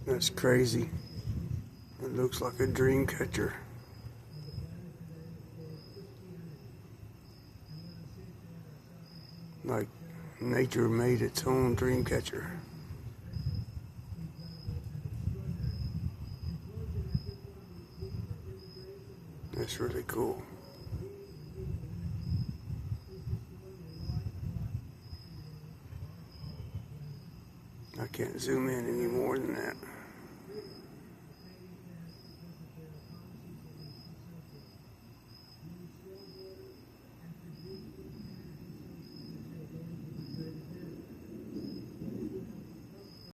That's crazy. It looks like a dream catcher. Like nature made its own dream catcher. That's really cool. I can't zoom in any more than that.